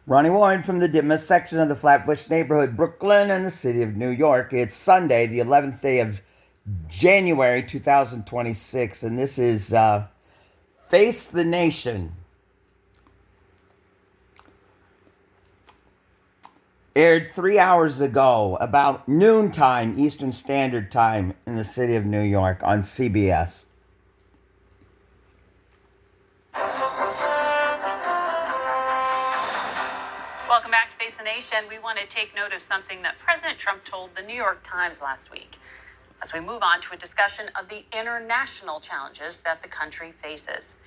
Ronnie-Ward from the Dimmest section of the Flatbush neighborhood, Brooklyn, and the city of New York. It's Sunday, the 11th day of January 2026, and this is Face the Nation. Aired 3 hours ago, about noontime Eastern Standard Time in the city of New York on CBS. Welcome back to Face the Nation. We want to take note of something that President Trump told the New York Times last week as we move on to a discussion of the international challenges that the country faces.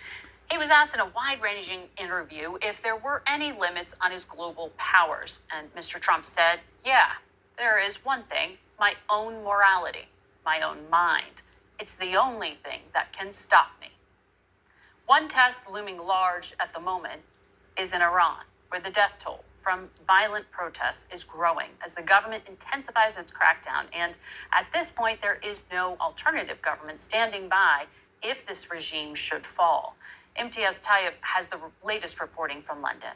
He was asked in a wide-ranging interview if there were any limits on his global powers. And Mr. Trump said, yeah, there is one thing, my own morality, my own mind. It's the only thing that can stop me. One test looming large at the moment is in Iran, where the death toll from violent protests is growing as the government intensifies its crackdown. And at this point, there is no alternative government standing by if this regime should fall. MTS Tayyip has the latest reporting from London.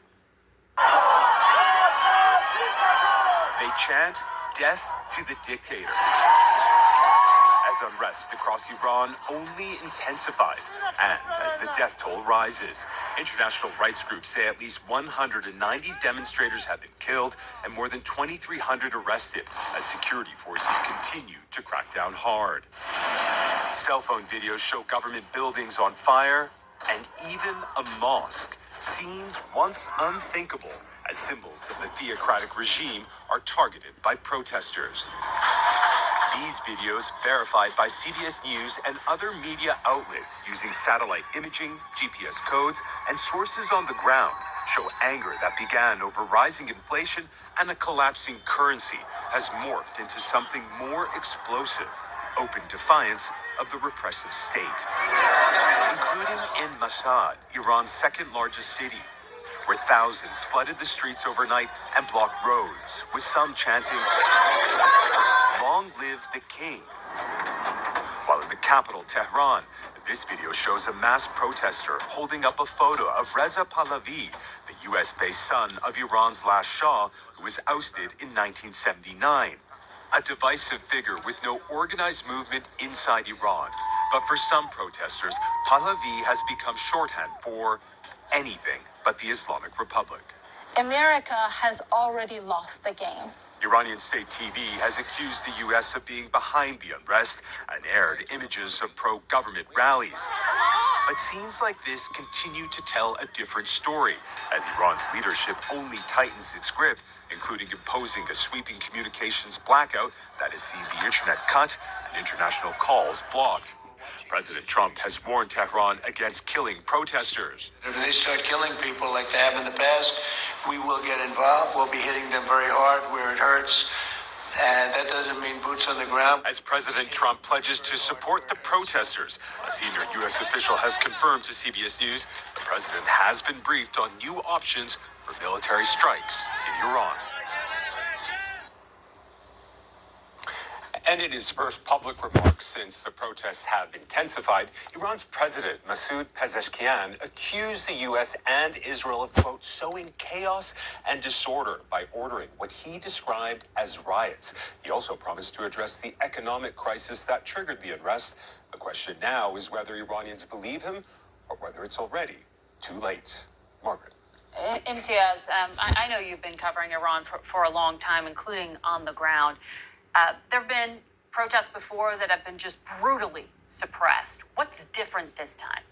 They chant death to the dictator as unrest across Iran only intensifies and as the death toll rises. International rights groups say at least 190 demonstrators have been killed and more than 2,300 arrested as security forces continue to crack down hard. Cell phone videos show government buildings on fire and even a mosque, scenes once unthinkable as symbols of the theocratic regime are targeted by protesters. These videos, verified by CBS News and other media outlets using satellite imaging, GPS codes, and sources on the ground, show anger that began over rising inflation and a collapsing currency has morphed into something more explosive, open defiance of the repressive state, including in Mashhad, Iran's second largest city, where thousands flooded the streets overnight and blocked roads, with some chanting, "Long live the king." While in the capital, Tehran, this video shows a mass protester holding up a photo of Reza Pahlavi, the US-based son of Iran's last Shah, who was ousted in 1979. A divisive figure with no organized movement inside Iran. But for some protesters, Pahlavi has become shorthand for anything but the Islamic Republic. America has already lost the game. Iranian state TV has accused the U.S. of being behind the unrest and aired images of pro-government rallies. But scenes like this continue to tell a different story, as Iran's leadership only tightens its grip, including imposing a sweeping communications blackout that has seen the internet cut and international calls blocked. President Trump has warned Tehran against killing protesters. If they start killing people like they have in the past, we will get involved. We'll be hitting them very hard where it hurts. And that doesn't mean boots on the ground. As President Trump pledges to support the protesters, a senior U.S. official has confirmed to CBS News the president has been briefed on new options for military strikes in Iran. And in his first public remarks since the protests have intensified, Iran's President Masoud Pezeshkian accused the U.S. and Israel of, quote, sowing chaos and disorder by ordering what he described as riots. He also promised to address the economic crisis that triggered the unrest. The question now is whether Iranians believe him or whether it's already too late. Margaret. Imtiaz, I know you've been covering Iran for a long time, including on the ground. There have been protests before that have been just brutally suppressed. What's different this time?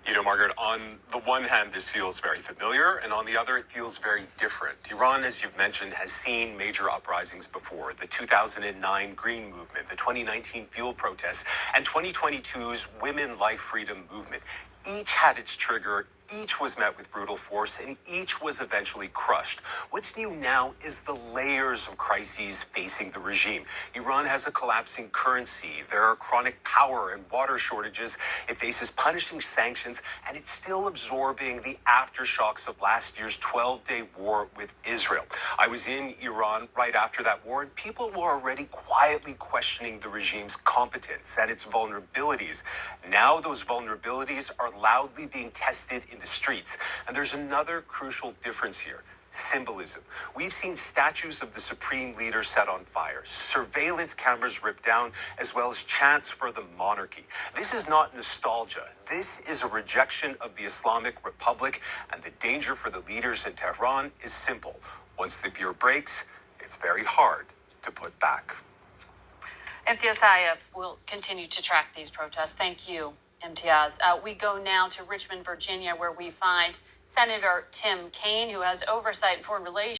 You know, Margaret, on the one hand, this feels very familiar, and on the other, it feels very different. Iran, as you've mentioned, has seen major uprisings before. The 2009 Green Movement, the 2019 fuel protests, and 2022's Women Life Freedom Movement. Each had its trigger, each was met with brutal force, and each was eventually crushed. What's new now is the layers of crises facing the regime. Iran has a collapsing currency. There are chronic power and water shortages. It faces punishing sanctions, and it's still absorbing the aftershocks of last year's 12-day war with Israel. I was in Iran right after that war, and people were already quietly questioning the regime's competence and its vulnerabilities. Now those vulnerabilities are loudly being tested in the streets. And there's another crucial difference here. Symbolism. We've seen statues of the supreme leader set on fire, surveillance cameras ripped down, as well as chants for the monarchy. This is not nostalgia. This is a rejection of the Islamic Republic, and the danger for the leaders in Tehran is simple. Once the fear breaks, it's very hard to put back. MTS, I will continue to track these protests. Thank you, MTS. We go now to Richmond, Virginia, where we find Senator Tim Kaine, who has oversight in foreign relations.